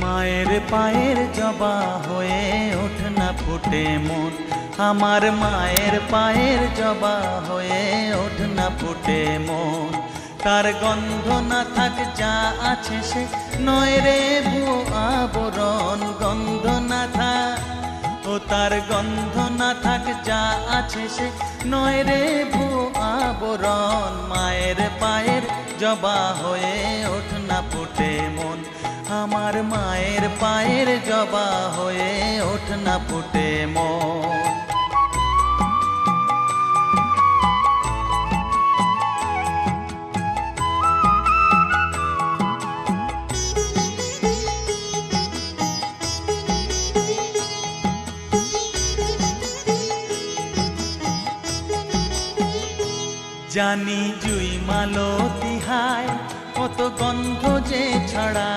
মায়ের পায়ের জবা হয়ে ওঠ না ফুটে মন, আমার মায়ের পায়ের জবা হয়ে ওঠ না ফুটে মন। তার গন্ধ না থাক যা আছে সে নয় রে ভুয়ো আবরণ, গন্ধ না থাক ও তার গন্ধ না থাক যা আছে সে নয় রে ভুয়ো আবরণ। মায়ের পায়ের জবা হয়ে ওঠ না ফুটে মন, আমার মায়ের পায়ের জবা হয়ে ওঠ না ফুটে মন। জানি জুই মালতি হায় কত গন্ধ যে ছড়া।